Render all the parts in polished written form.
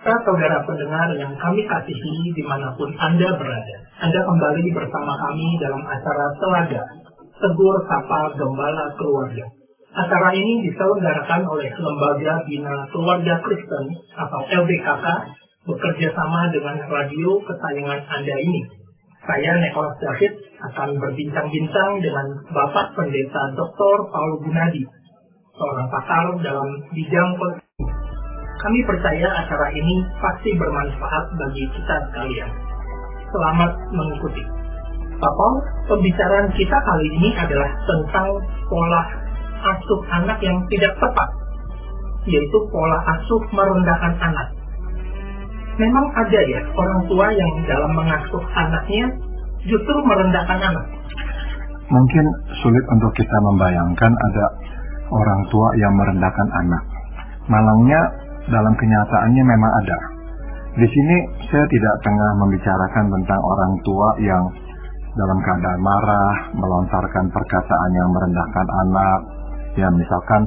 Saudara pendengar yang kami kasihi dimanapun Anda berada, Anda kembali bersama kami dalam acara Telaga, Tegur Sapa Gembala Keluarga. Acara ini diselenggarakan oleh Lembaga Bina Keluarga Kristen atau LBKK bekerja sama dengan radio kesayangan Anda ini. Saya Nicholas David akan berbincang-bincang dengan Bapak Pendeta Dr. Paul Gunadi, seorang pakar dalam bidang politik. Kami percaya acara ini pasti bermanfaat bagi kita sekalian. Selamat mengikuti. Pak Paul, pembicaraan kita kali ini adalah tentang pola asuh anak yang tidak tepat, yaitu pola asuh merendahkan anak. Memang ada ya orang tua yang dalam mengasuh anaknya justru merendahkan anak. Mungkin sulit untuk kita membayangkan ada orang tua yang merendahkan anak. Malangnya dalam kenyataannya memang ada. Di sini saya tidak tengah membicarakan tentang orang tua yang dalam keadaan marah, melontarkan perkataan yang merendahkan anak, ya misalkan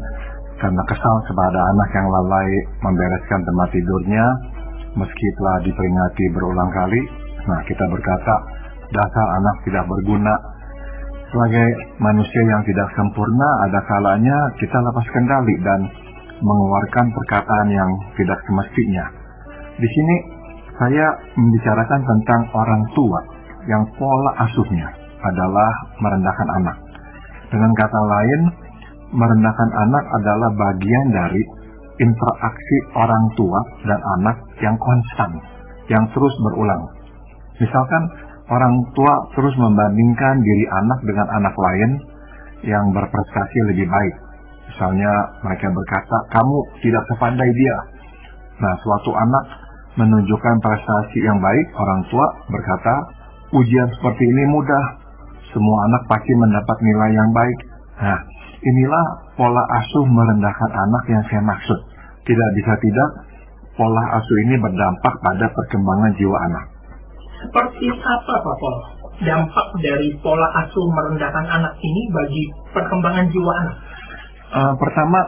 karena kesal kepada anak yang lalai membereskan tempat tidurnya, meski telah diperingati berulang kali. Nah, kita berkata, dasar anak tidak berguna. Sebagai manusia yang tidak sempurna, ada kalanya kita lepas kendali dan mengeluarkan perkataan yang tidak semestinya. Di sini saya membicarakan tentang orang tua yang pola asuhnya adalah merendahkan anak. Dengan kata lain, merendahkan anak adalah bagian dari interaksi orang tua dan anak yang konstan, yang terus berulang. Misalkan orang tua terus membandingkan diri anak dengan anak lain yang berprestasi lebih baik. Misalnya mereka berkata, kamu tidak sepandai dia. Nah, suatu anak menunjukkan prestasi yang baik, orang tua berkata, ujian seperti ini mudah, semua anak pasti mendapat nilai yang baik. Nah, inilah pola asuh merendahkan anak yang saya maksud. Tidak bisa tidak, pola asuh ini berdampak pada perkembangan jiwa anak. Seperti apa, Pak Paul, dampak dari pola asuh merendahkan anak ini bagi perkembangan jiwa anak? Pertama,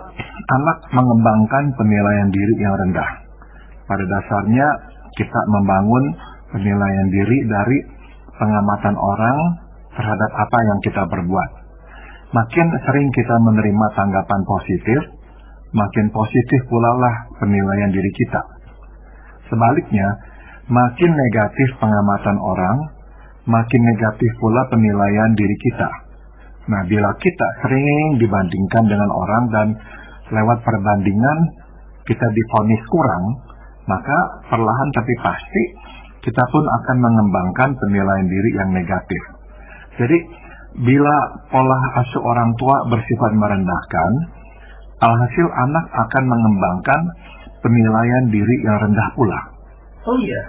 anak mengembangkan penilaian diri yang rendah. Pada dasarnya, kita membangun penilaian diri dari pengamatan orang terhadap apa yang kita perbuat. Makin sering kita menerima tanggapan positif, makin positif pula lah penilaian diri kita. Sebaliknya, makin negatif pengamatan orang, makin negatif pula penilaian diri kita. Nah, bila kita sering dibandingkan dengan orang dan lewat perbandingan kita divonis kurang, maka perlahan tapi pasti kita pun akan mengembangkan penilaian diri yang negatif. Jadi, bila pola asuh orang tua bersifat merendahkan, alhasil anak akan mengembangkan penilaian diri yang rendah pula. Oh iya,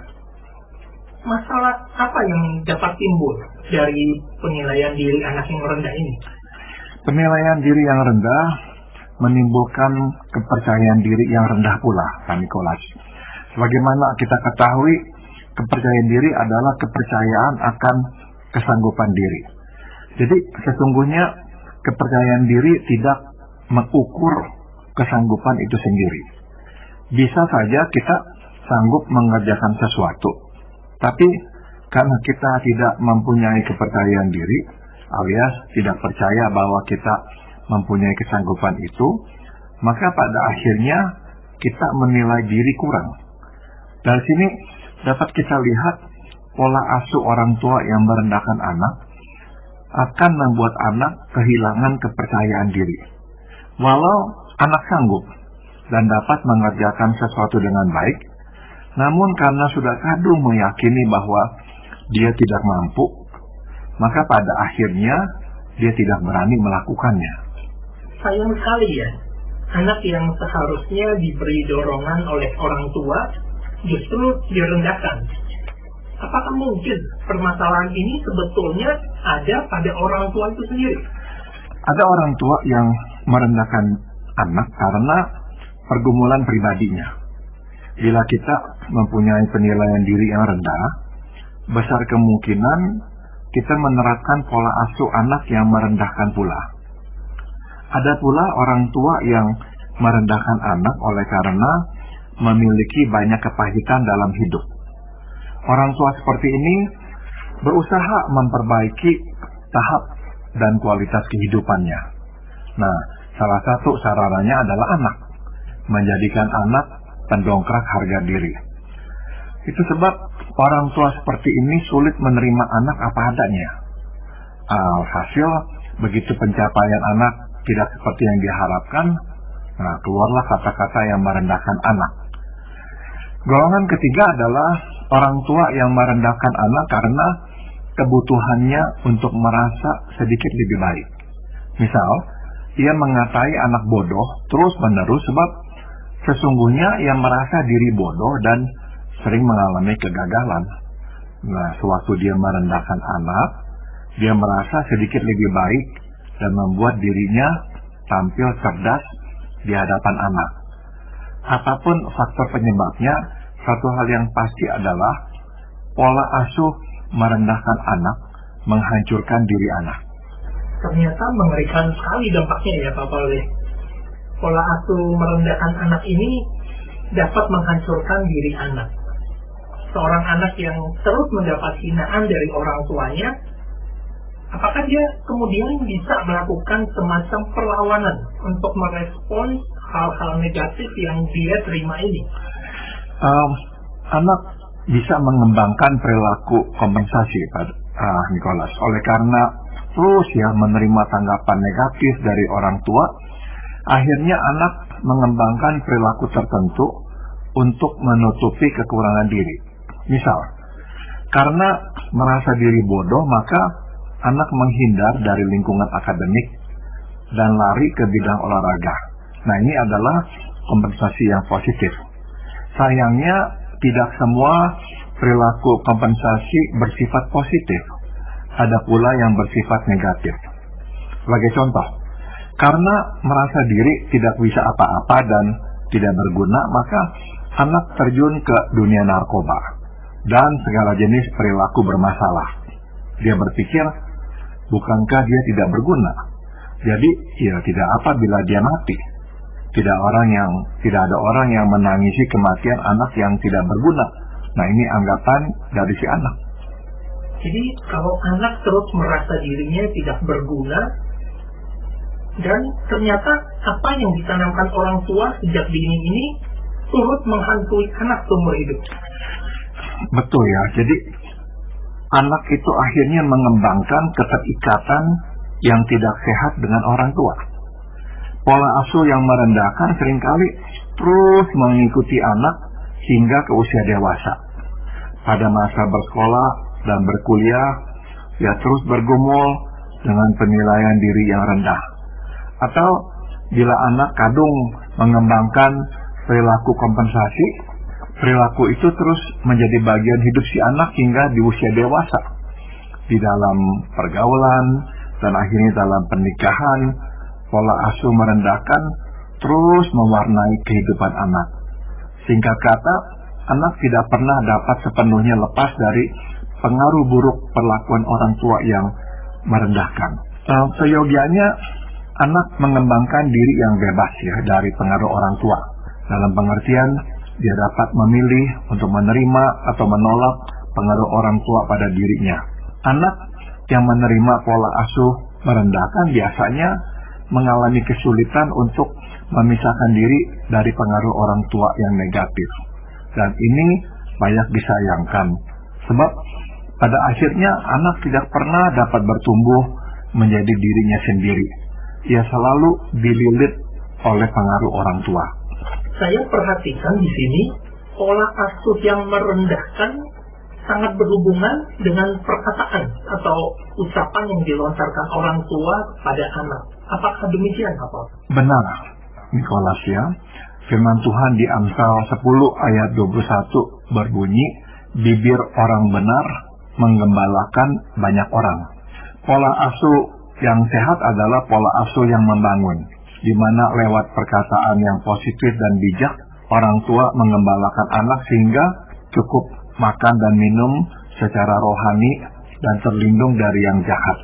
masalah apa yang dapat timbul dari penilaian diri anak yang rendah ini? Penilaian diri yang rendah menimbulkan kepercayaan diri yang rendah pula, Pak Nicholas. Sebagaimana kita ketahui, kepercayaan diri adalah kepercayaan akan kesanggupan diri. Jadi sesungguhnya kepercayaan diri tidak mengukur kesanggupan itu sendiri. Bisa saja kita sanggup mengerjakan sesuatu, tapi karena kita tidak mempunyai kepercayaan diri, alias tidak percaya bahwa kita mempunyai kesanggupan itu, maka pada akhirnya kita menilai diri kurang. Dari sini dapat kita lihat pola asuh orang tua yang merendahkan anak akan membuat anak kehilangan kepercayaan diri. Walau anak sanggup dan dapat mengerjakan sesuatu dengan baik, namun karena sudah kadung meyakini bahwa dia tidak mampu, maka pada akhirnya dia tidak berani melakukannya. Sayang sekali ya, anak yang seharusnya diberi dorongan oleh orang tua justru direndahkan. Apakah mungkin permasalahan ini sebetulnya ada pada orang tua itu sendiri? Ada orang tua yang merendahkan anak karena pergumulan pribadinya. Bila kita mempunyai penilaian diri yang rendah, besar kemungkinan kita menerapkan pola asuh anak yang merendahkan pula. Ada pula orang tua yang merendahkan anak oleh karena memiliki banyak kepahitan dalam hidup. Orang tua seperti ini berusaha memperbaiki tahap dan kualitas kehidupannya. Nah, salah satu sarannya adalah anak. Menjadikan anak pendongkrak harga diri. Itu sebab orang tua seperti ini sulit menerima anak apa adanya. Alhasil, begitu pencapaian anak tidak seperti yang diharapkan, nah keluarlah kata-kata yang merendahkan anak. Golongan ketiga adalah orang tua yang merendahkan anak karena kebutuhannya untuk merasa sedikit lebih baik. Misal, ia mengatai anak bodoh terus-menerus sebab sesungguhnya ia merasa diri bodoh dan sering mengalami kegagalan. Nah, sewaktu dia merendahkan anak, dia merasa sedikit lebih baik dan membuat dirinya tampil cerdas di hadapan anak. Apapun faktor penyebabnya, satu hal yang pasti adalah pola asuh merendahkan anak menghancurkan diri anak. Ternyata mengerikan sekali dampaknya ya Pak Paulus. Pola asuh merendahkan anak ini dapat menghancurkan diri anak. Seorang anak yang terus mendapat hinaan dari orang tuanya, apakah dia kemudian bisa melakukan semacam perlawanan untuk merespons hal-hal negatif yang dia terima ini? Anak bisa mengembangkan perilaku kompensasi, Pak Nicholas. Oleh karena terus menerima tanggapan negatif dari orang tua, akhirnya anak mengembangkan perilaku tertentu untuk menutupi kekurangan diri. Misal, karena merasa diri bodoh, maka anak menghindar dari lingkungan akademik dan lari ke bidang olahraga. Nah, ini adalah kompensasi yang positif. Sayangnya, tidak semua perilaku kompensasi bersifat positif. Ada pula yang bersifat negatif. Sebagai contoh, karena merasa diri tidak bisa apa-apa dan tidak berguna, maka anak terjun ke dunia narkoba dan segala jenis perilaku bermasalah. Dia berpikir, bukankah dia tidak berguna? Jadi, tidak apa bila dia mati. Tidak ada orang yang menangisi kematian anak yang tidak berguna. Nah, ini anggapan dari si anak. Jadi, kalau anak terus merasa dirinya tidak berguna, dan ternyata apa yang ditanamkan orang tua sejak dini ini turut menghantui anak seumur hidup. Betul ya, jadi anak itu akhirnya mengembangkan keterikatan yang tidak sehat dengan orang tua. Pola asuh yang merendahkan seringkali terus mengikuti anak hingga ke usia dewasa. Pada masa bersekolah dan berkuliah, dia terus bergumul dengan penilaian diri yang rendah. Atau bila anak kadung mengembangkan perilaku kompensasi, perilaku itu terus menjadi bagian hidup si anak hingga di usia dewasa. Di dalam pergaulan dan akhirnya dalam pernikahan, pola asuh merendahkan terus mewarnai kehidupan anak. Singkat kata, anak tidak pernah dapat sepenuhnya lepas dari pengaruh buruk perlakuan orang tua yang merendahkan. Seyogianya, anak mengembangkan diri yang bebas dari pengaruh orang tua. Dalam pengertian, dia dapat memilih untuk menerima atau menolak pengaruh orang tua pada dirinya. Anak yang menerima pola asuh merendahkan biasanya mengalami kesulitan untuk memisahkan diri dari pengaruh orang tua yang negatif. Dan ini banyak disayangkan, sebab pada akhirnya anak tidak pernah dapat bertumbuh menjadi dirinya sendiri. Ia selalu dililit oleh pengaruh orang tua. Saya perhatikan di sini pola asuh yang merendahkan sangat berhubungan dengan perkataan atau ucapan yang dilontarkan orang tua pada anak. Apakah demikian, Bapak? Benar, Nicholas ya. Firman Tuhan di Amsal 10 ayat 21 berbunyi, bibir orang benar menggembalakan banyak orang. Pola asuh yang sehat adalah pola asuh yang membangun, di mana lewat perkataan yang positif dan bijak, orang tua mengembalakan anak sehingga cukup makan dan minum secara rohani dan terlindung dari yang jahat.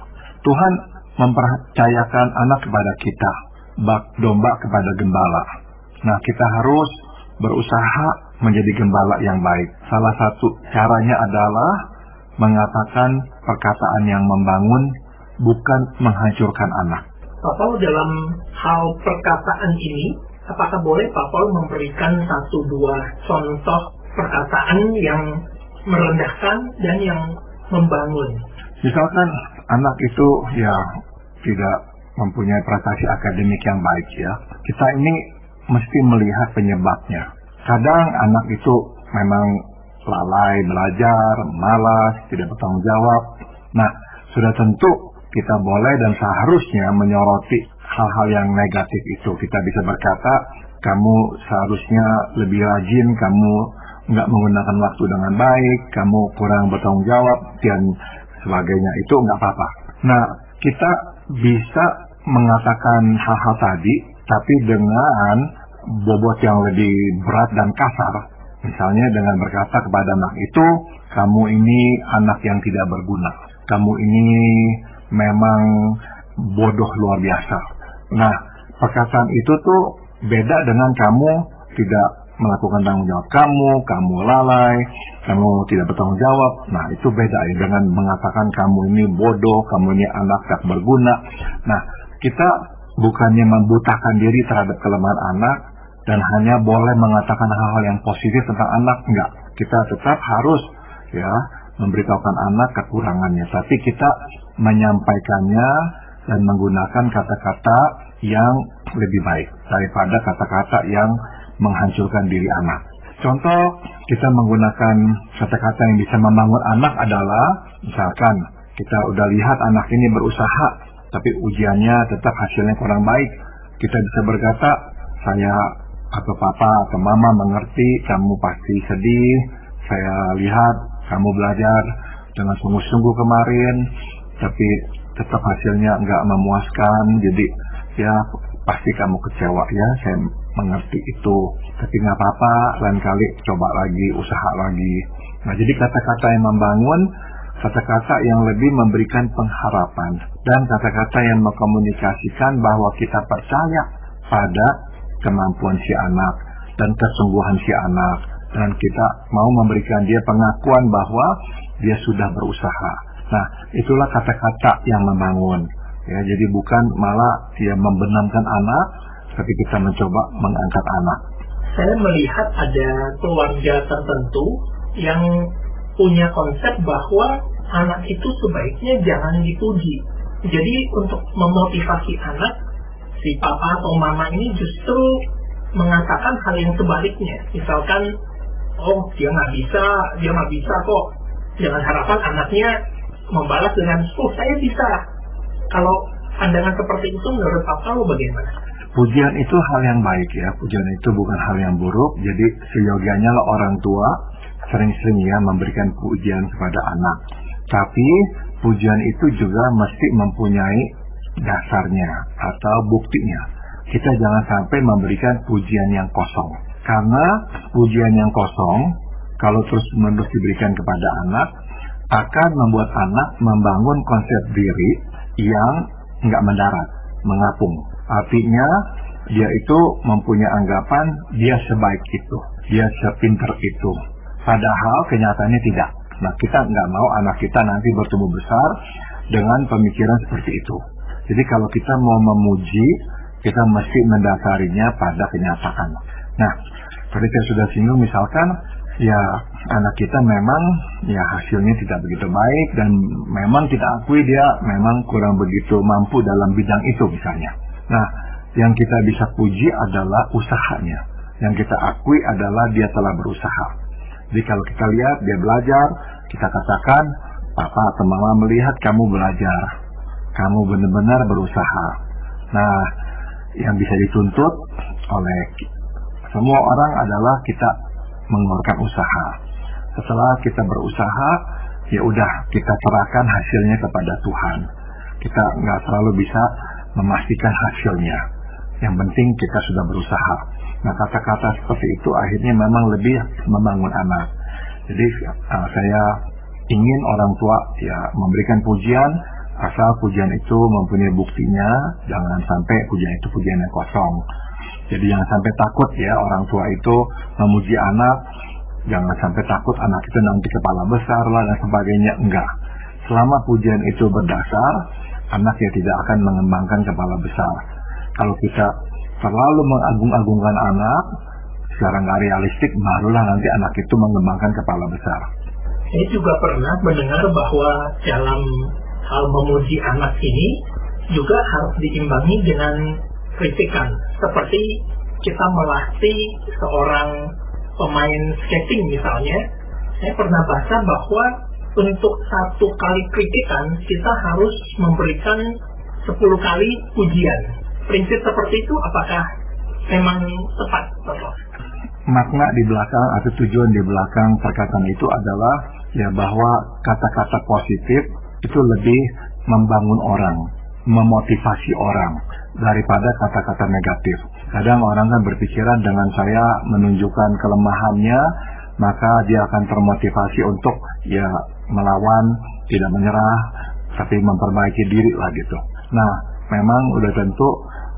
Tuhan mempercayakan anak kepada kita, bak domba kepada gembala. Nah, kita harus berusaha menjadi gembala yang baik. Salah satu caranya adalah mengatakan perkataan yang membangun, bukan menghancurkan anak. Pak Paul, dalam hal perkataan ini, apakah boleh Pak Paul memberikan 1-2 contoh perkataan yang merendahkan dan yang membangun? Misalkan anak itu ya tidak mempunyai prestasi akademik yang baik ya. Kita ini mesti melihat penyebabnya. Kadang anak itu memang lalai belajar, malas, tidak bertanggung jawab. Nah, sudah tentu kita boleh dan seharusnya menyoroti hal-hal yang negatif itu. Kita bisa berkata, kamu seharusnya lebih rajin, kamu nggak menggunakan waktu dengan baik, kamu kurang bertanggung jawab, dan sebagainya. Itu nggak apa-apa. Nah, kita bisa mengatakan hal-hal tadi, tapi dengan bobot yang lebih berat dan kasar. Misalnya dengan berkata kepada anak itu, kamu ini anak yang tidak berguna. Kamu ini memang bodoh luar biasa. Nah, perkataan itu tuh beda dengan kamu tidak melakukan tanggung jawab kamu lalai, kamu tidak bertanggung jawab. Nah, itu beda ya dengan mengatakan kamu ini bodoh, kamu ini anak tak berguna. Nah, kita bukannya membutakan diri terhadap kelemahan anak dan hanya boleh mengatakan hal-hal yang positif tentang anak, enggak. Kita tetap harus ya memberitahukan anak kekurangannya, tapi kita menyampaikannya dan menggunakan kata-kata yang lebih baik daripada kata-kata yang menghancurkan diri anak. Contoh, kita menggunakan kata-kata yang bisa membangun anak adalah, misalkan kita udah lihat anak ini berusaha, tapi ujiannya tetap hasilnya kurang baik. Kita bisa berkata, saya atau papa atau mama mengerti, kamu pasti sedih, saya lihat kamu belajar dengan sungguh-sungguh kemarin, tapi tetap hasilnya nggak memuaskan, jadi ya pasti kamu kecewa ya, saya mengerti itu, tapi nggak apa-apa, lain kali coba lagi, usaha lagi. Nah, jadi kata-kata yang membangun, kata-kata yang lebih memberikan pengharapan, dan kata-kata yang mengkomunikasikan bahwa kita percaya pada kemampuan si anak dan kesungguhan si anak, dan kita mau memberikan dia pengakuan bahwa dia sudah berusaha. Nah, itulah kata-kata yang membangun. Ya, jadi bukan malah dia membenamkan anak, tapi kita mencoba mengangkat anak. Saya melihat ada keluarga tertentu yang punya konsep bahwa anak itu sebaiknya jangan dipuji. Jadi untuk memotivasi anak, si papa atau mama ini justru mengatakan hal yang sebaliknya. Misalkan, oh dia nggak bisa kok. Jangan harapan anaknya membalas dengan, oh saya bisa. Kalau pandangan seperti itu menurut Pak Paul bagaimana? Pujian itu hal yang baik ya, pujian itu bukan hal yang buruk. Jadi seyogianya lah orang tua sering-sering ya memberikan pujian kepada anak. Tapi pujian itu juga mesti mempunyai dasarnya atau buktinya. Kita jangan sampai memberikan pujian yang kosong. Karena pujian yang kosong, kalau terus-menerus diberikan kepada anak, akan membuat anak membangun konsep diri yang nggak mendarat, mengapung. Artinya dia itu mempunyai anggapan dia sebaik itu, dia sepinter itu. Padahal kenyataannya tidak. Nah, kita nggak mau anak kita nanti bertumbuh besar dengan pemikiran seperti itu. Jadi kalau kita mau memuji, kita mesti mendasarinya pada kenyataan. Nah, tadi saya sudah singgung misalkan, ya anak kita memang ya hasilnya tidak begitu baik dan memang kita akui dia memang kurang begitu mampu dalam bidang itu misalnya. Nah, yang kita bisa puji adalah usahanya. Yang kita akui adalah dia telah berusaha. Jadi kalau kita lihat dia belajar, kita katakan, papa atau mama melihat kamu belajar, kamu benar-benar berusaha. Nah, yang bisa dituntut oleh semua orang adalah kita mengeluarkan usaha. Setelah kita berusaha, ya udah kita serahkan hasilnya kepada Tuhan. Kita nggak selalu bisa memastikan hasilnya. Yang penting kita sudah berusaha. Nah, kata-kata seperti itu akhirnya memang lebih membangun anak. Jadi saya ingin orang tua ya memberikan pujian, asal pujian itu mempunyai buktinya, jangan sampai pujian itu pujian yang kosong. Jadi jangan sampai takut ya orang tua itu memuji anak, jangan sampai takut anak itu nanti kepala besar lah dan sebagainya. Enggak. Selama pujian itu berdasar, anak ya tidak akan mengembangkan kepala besar. Kalau kita terlalu mengagung-agungkan anak, secara nggak realistik, barulah nanti anak itu mengembangkan kepala besar. Saya juga pernah mendengar bahwa dalam hal memuji anak ini juga harus diimbangi dengan kritikan. Seperti kita melatih seorang pemain skating misalnya, saya pernah baca bahwa untuk 1 kali kritikan kita harus memberikan 10 kali pujian. Prinsip seperti itu apakah memang tepat, Bapak? Makna di belakang atau tujuan di belakang perkataan itu adalah ya bahwa kata-kata positif itu lebih membangun orang, memotivasi orang daripada kata-kata negatif. Kadang orang kan berpikiran dengan saya menunjukkan kelemahannya, maka dia akan termotivasi untuk ya melawan, tidak menyerah, tapi memperbaiki diri lah gitu. Nah, memang udah tentu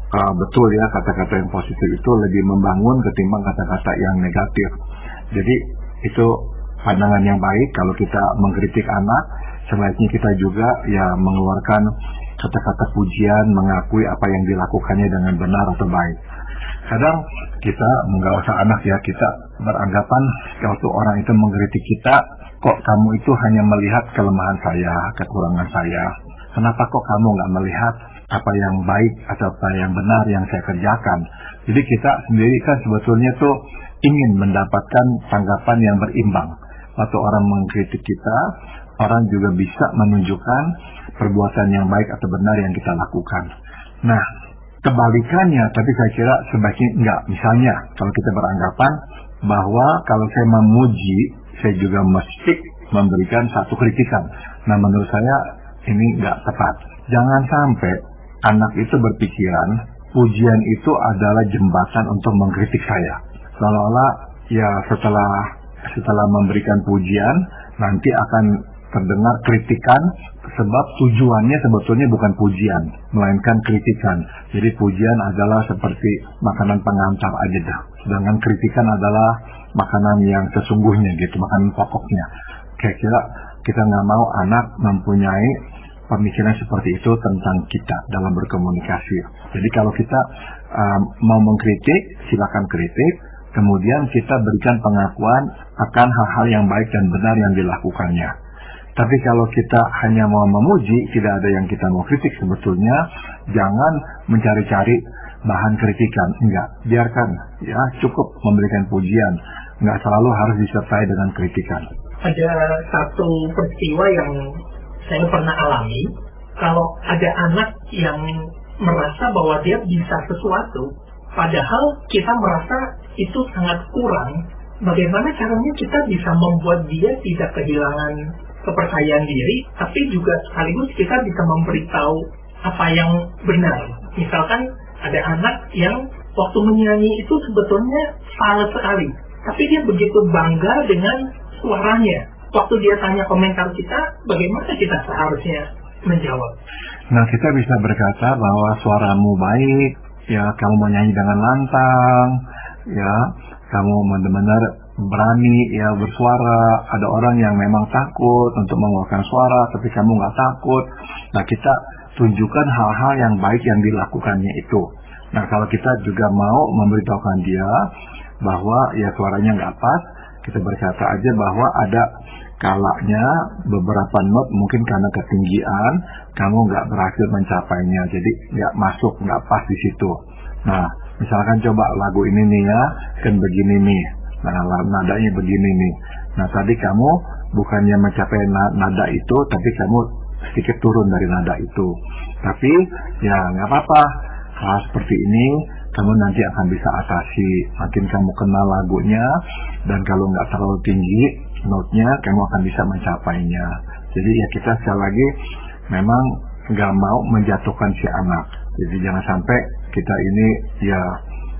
betul ya kata-kata yang positif itu lebih membangun ketimbang kata-kata yang negatif. Jadi itu pandangan yang baik. Kalau kita mengkritik anak, sebaiknya kita juga ya mengeluarkan kata-kata pujian, mengakui apa yang dilakukannya dengan benar atau baik. Kadang kita nggak usah anak ya, kita beranggapan kalau orang itu mengkritik kita, kok kamu itu hanya melihat kelemahan saya, kekurangan saya. Kenapa kok kamu nggak melihat apa yang baik atau apa yang benar yang saya kerjakan? Jadi kita sendiri kan sebetulnya tuh ingin mendapatkan tanggapan yang berimbang. Waktu orang mengkritik kita, orang juga bisa menunjukkan perbuatan yang baik atau benar yang kita lakukan. Nah, kebalikannya, tapi saya kira sebaiknya enggak. Misalnya, kalau kita beranggapan bahwa kalau saya memuji, saya juga mesti memberikan satu kritikan. Nah, menurut saya ini enggak tepat. Jangan sampai anak itu berpikiran pujian itu adalah jembatan untuk mengkritik saya. Seolah-olah ya setelah memberikan pujian nanti akan terdengar kritikan, sebab tujuannya sebetulnya bukan pujian, melainkan kritikan. Jadi pujian adalah seperti makanan pengantar aja dah. Sedangkan kritikan adalah makanan yang sesungguhnya gitu, makanan pokoknya. Kira-kira kita nggak mau anak mempunyai pemikiran seperti itu tentang kita dalam berkomunikasi. Jadi kalau kita mau mengkritik, silakan kritik. Kemudian kita berikan pengakuan akan hal-hal yang baik dan benar yang dilakukannya. Tapi kalau kita hanya mau memuji, tidak ada yang kita mau kritik sebetulnya, jangan mencari-cari bahan kritikan. Enggak, biarkan ya, cukup memberikan pujian. Enggak selalu harus disertai dengan kritikan. Ada satu peristiwa yang saya pernah alami. Kalau ada anak yang merasa bahwa dia bisa sesuatu, padahal kita merasa itu sangat kurang, bagaimana caranya kita bisa membuat dia tidak kehilangan kepercayaan diri, tapi juga sekaligus kita bisa memberitahu apa yang benar. Misalkan ada anak yang waktu menyanyi itu sebetulnya salah sekali, tapi dia begitu bangga dengan suaranya. Waktu dia tanya komentar kita, bagaimana kita seharusnya menjawab? Nah, kita bisa berkata bahwa suaramu baik, ya kamu menyanyi dengan lantang, ya kamu benar-benar berani ya bersuara. Ada orang yang memang takut untuk mengeluarkan suara, tapi kamu nggak takut. Nah, kita tunjukkan hal-hal yang baik yang dilakukannya itu. Nah, kalau kita juga mau memberitahukan dia bahwa ya suaranya nggak pas, kita berkata aja bahwa ada kalanya beberapa not mungkin karena ketinggian kamu nggak berhasil mencapainya, jadi nggak masuk, nggak pas di situ. Nah, misalkan coba lagu ini nih ya, kan begini nih. Nah, nadanya begini nih. Nah, tadi kamu bukannya mencapai nada itu, tapi kamu sedikit turun dari nada itu. Tapi ya nggak apa-apa. Hal seperti ini kamu nanti akan bisa atasi. Makin kamu kenal lagunya, dan kalau nggak terlalu tinggi notnya, kamu akan bisa mencapainya. Jadi ya kita sekali lagi memang nggak mau menjatuhkan si anak. Jadi jangan sampai kita ini ya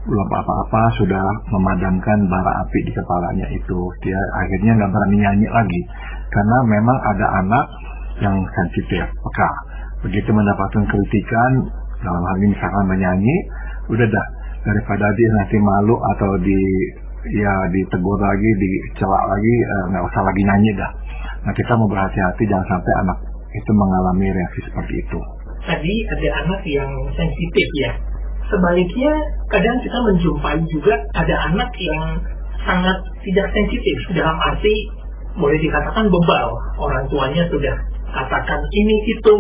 belum apa-apa sudah memadamkan bara api di kepalanya itu. Dia akhirnya nggak berani nyanyi lagi. Karena memang ada anak yang sensitif, peka. Begitu mendapatkan kritikan, dalam hal ini misalkan menyanyi, udah dah daripada dia nanti malu atau ditegur lagi, dicela lagi, nggak usah lagi nyanyi dah. Nah, kita mau berhati-hati jangan sampai anak itu mengalami reaksi seperti itu. Tadi ada anak yang sensitif ya. Sebaliknya kadang kita menjumpai juga ada anak yang sangat tidak sensitif, dalam arti boleh dikatakan bebal. Orang tuanya sudah katakan ini itu,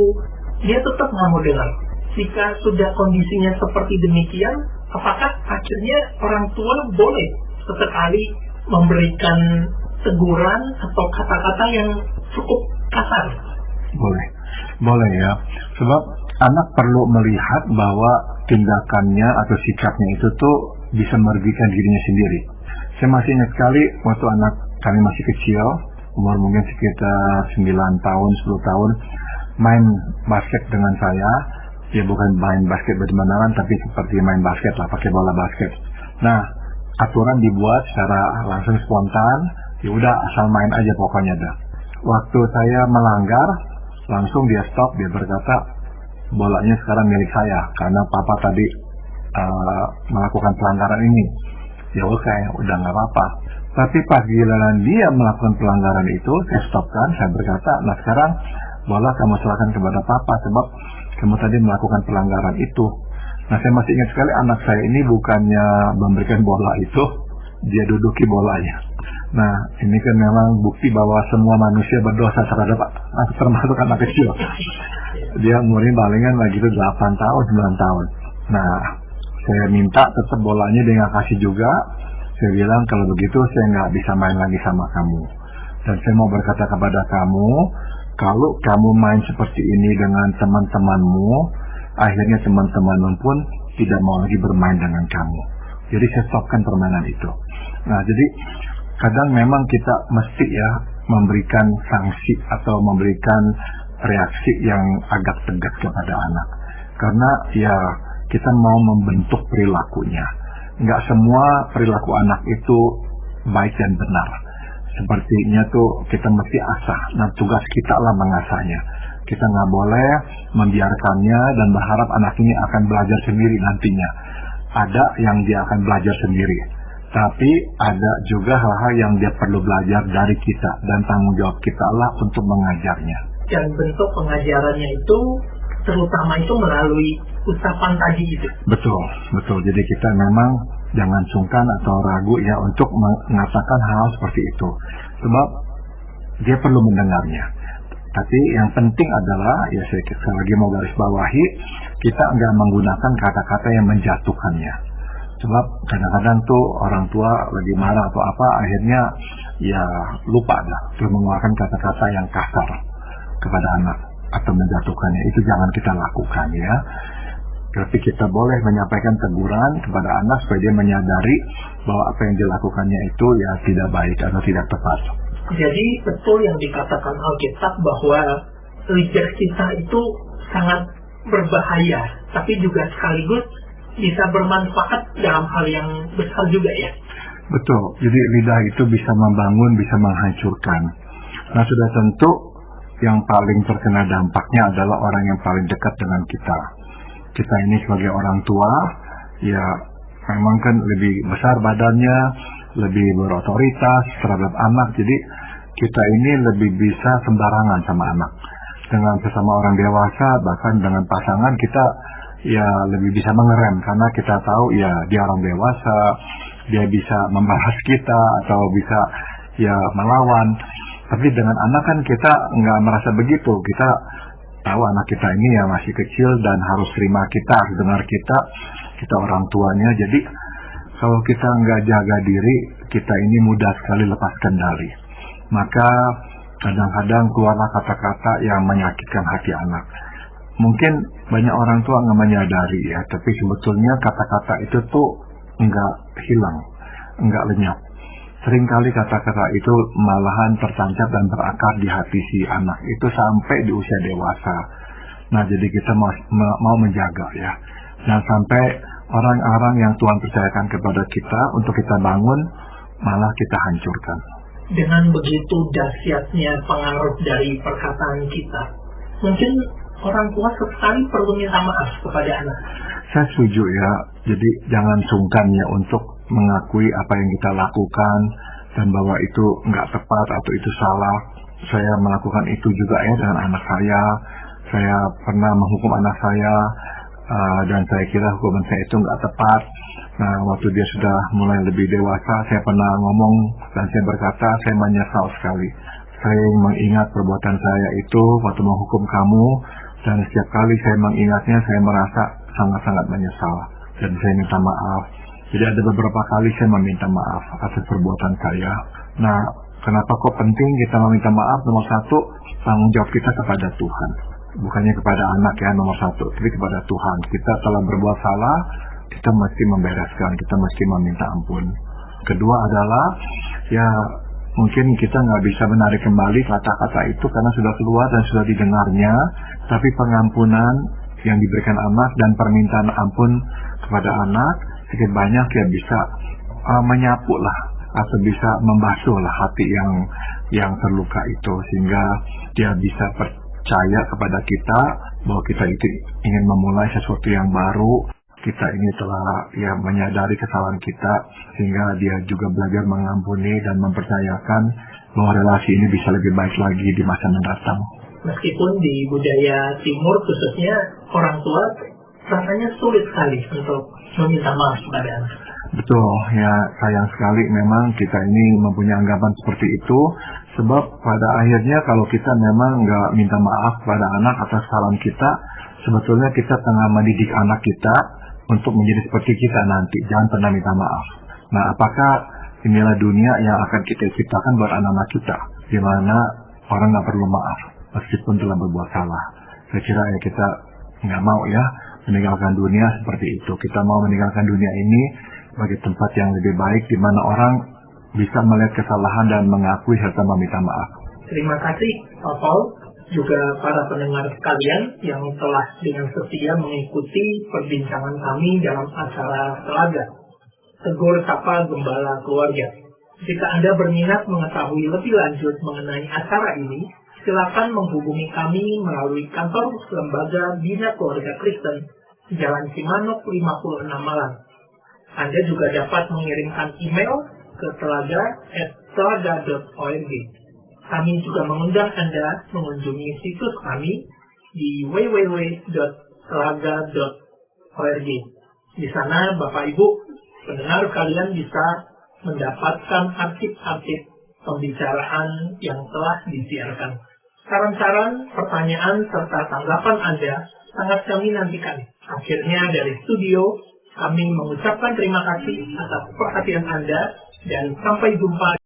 dia tetap nggak mau dengar. Jika sudah kondisinya seperti demikian, apakah akhirnya orang tua boleh sesekali memberikan teguran atau kata-kata yang cukup kasar? Boleh ya. Sebab anak perlu melihat bahwa tindakannya atau sikapnya itu tuh bisa merugikan dirinya sendiri. Saya masih ingat sekali waktu anak kami masih kecil, umur mungkin sekitar 9 tahun, 10 tahun, main basket dengan saya. Ya bukan main basket berteman-teman, tapi seperti main basket lah, pakai bola basket. Nah, aturan dibuat secara langsung spontan, ya udah asal main aja pokoknya dah. Waktu saya melanggar, langsung dia stop, dia berkata, bolanya sekarang milik saya, karena papa tadi melakukan pelanggaran ini. Ya oke, udah nggak apa-apa. Tapi pas giliran dia melakukan pelanggaran itu, saya stopkan, saya berkata, nah sekarang bola kamu serahkan kepada papa, sebab kamu tadi melakukan pelanggaran itu. Nah, saya masih ingat sekali anak saya ini bukannya memberikan bola itu, dia duduki bolanya. Nah, ini kan memang bukti bahwa semua manusia berdosa terhadap termasuk anak kecil. Dia umurnya palingan lagi itu 8 tahun, 9 tahun. Nah, saya minta tetap bolanya dia nggak kasih juga. Saya bilang kalau begitu saya nggak bisa main lagi sama kamu. Dan saya mau berkata kepada kamu, kalau kamu main seperti ini dengan teman-temanmu, akhirnya teman-temanmu pun tidak mau lagi bermain dengan kamu. Jadi saya stopkan permainan itu. Nah, jadi kadang memang kita mesti ya memberikan sanksi atau memberikan reaksi yang agak tegas kepada anak. Karena ya kita mau membentuk perilakunya. Nggak semua perilaku anak itu baik dan benar. Sepertinya tuh kita mesti asah. Nah, tugas kita lah mengasahnya. Kita nggak boleh membiarkannya dan berharap anak ini akan belajar sendiri nantinya. Ada yang dia akan belajar sendiri. Tapi ada juga hal-hal yang dia perlu belajar dari kita. Dan tanggung jawab kita lah untuk mengajarnya. Dan bentuk pengajarannya itu terutama itu melalui ucapan tadi itu. Betul. Jadi kita memang jangan sungkan atau ragu ya untuk mengatakan hal seperti itu. Sebab dia perlu mendengarnya. Tapi yang penting adalah, ya saya sekali lagi mau garis bawahi, kita enggak menggunakan kata-kata yang menjatuhkannya. Sebab kadang-kadang tuh orang tua lagi marah atau apa, akhirnya ya lupa dah untuk mengeluarkan kata-kata yang kasar kepada anak atau menjatuhkannya. Itu jangan kita lakukan ya. Tapi kita boleh menyampaikan teguran kepada anak supaya dia menyadari bahwa apa yang dilakukannya itu ya tidak baik atau tidak tepat. Jadi betul yang dikatakan Alkitab bahwa lidah kita itu sangat berbahaya, tapi juga sekaligus bisa bermanfaat dalam hal yang besar juga ya. Betul, jadi lidah itu bisa membangun, bisa menghancurkan. Nah, sudah tentu yang paling terkena dampaknya adalah orang yang paling dekat dengan kita. Kita ini sebagai orang tua, ya memang kan lebih besar badannya, lebih berotoritas terhadap anak. Jadi kita ini lebih bisa sembarangan sama anak. Dengan sesama orang dewasa, bahkan dengan pasangan kita ya lebih bisa mengerem. Karena kita tahu ya dia orang dewasa, dia bisa membalas kita atau bisa ya melawan. Tapi dengan anak kan kita nggak merasa begitu. Kita tahu anak kita ini ya masih kecil dan harus terima kita, harus dengar kita orang tuanya. Jadi kalau kita nggak jaga diri, kita ini mudah sekali lepas kendali. Maka kadang-kadang keluarlah kata-kata yang menyakitkan hati anak. Mungkin banyak orang tua nggak menyadari ya, tapi sebetulnya kata-kata itu tuh nggak hilang, nggak lenyap. Seringkali kata-kata itu malahan tertancap dan berakar di hati si anak itu sampai di usia dewasa. Nah, jadi kita mau menjaga ya. Jangan sampai orang-orang yang Tuhan percayakan kepada kita untuk kita bangun, malah kita hancurkan. Dengan begitu dahsyatnya pengaruh dari perkataan kita, mungkin orang tua sekali perlu minta maaf kepada anak. Saya setuju ya. Jadi jangan sungkan ya untuk mengakui apa yang kita lakukan dan bahwa itu nggak tepat atau itu salah. Saya melakukan itu juga ya dengan anak saya. Saya pernah menghukum anak saya dan saya kira hukuman saya itu nggak tepat. Nah, waktu dia sudah mulai lebih dewasa, saya pernah ngomong dan saya berkata, saya menyesal sekali. Saya mengingat perbuatan saya itu waktu menghukum kamu, dan setiap kali saya mengingatnya, saya merasa sangat-sangat menyesal. Dan saya minta maaf. Jadi ada beberapa kali saya meminta maaf atas perbuatan saya. Nah, kenapa kok penting kita meminta maaf? Nomor satu, tanggung jawab kita kepada Tuhan. Bukannya kepada anak ya, nomor satu, tapi kepada Tuhan. Kita telah berbuat salah, kita mesti membereskan, kita mesti meminta ampun. Kedua adalah, ya mungkin kita nggak bisa menarik kembali kata-kata itu karena sudah keluar dan sudah didengarnya, tapi pengampunan yang diberikan anak dan permintaan ampun kepada anak, sedikit banyak ya bisa menyapu lah, atau bisa membasuh lah hati yang terluka itu, sehingga dia bisa percaya kepada kita bahwa kita itu ingin memulai sesuatu yang baru. Kita ini telah ya menyadari kesalahan kita, sehingga dia juga belajar mengampuni dan mempercayakan bahwa relasi ini bisa lebih baik lagi di masa mendatang. Meskipun di budaya timur khususnya orang tua rasanya sulit sekali untuk meminta maaf kepada anak. Betul, ya sayang sekali memang kita ini mempunyai anggapan seperti itu, sebab pada akhirnya kalau kita memang nggak minta maaf kepada anak atas kesalahan kita, sebetulnya kita tengah mendidik anak kita untuk menjadi seperti kita nanti. Jangan pernah minta maaf. Nah, apakah inilah dunia yang akan kita ciptakan buat anak-anak kita, di mana orang nggak perlu maaf meskipun telah berbuat salah? Saya kira ya kita nggak mau ya meninggalkan dunia seperti itu. Kita mau meninggalkan dunia ini sebagai tempat yang lebih baik, di mana orang bisa melihat kesalahan dan mengakui serta meminta maaf. Terima kasih, Pak Paul, juga para pendengar sekalian yang telah dengan setia mengikuti perbincangan kami dalam acara Telaga Tegur Sapa Gembala Keluarga. Jika Anda berminat mengetahui lebih lanjut mengenai acara ini, silakan menghubungi kami melalui kantor Lembaga Bina Keluarga Kristen, Jalan Cimanuk 56 Malang. Anda juga dapat mengirimkan email ke telaga@telaga.org. Kami juga mengundang Anda mengunjungi situs kami di www.telaga.org. Di sana, Bapak Ibu, pendengar kalian bisa mendapatkan arsip-arsip pembicaraan yang telah disiarkan. Saran-saran, pertanyaan, serta tanggapan Anda sangat kami nantikan. Akhirnya dari studio, kami mengucapkan terima kasih atas perhatian Anda dan sampai jumpa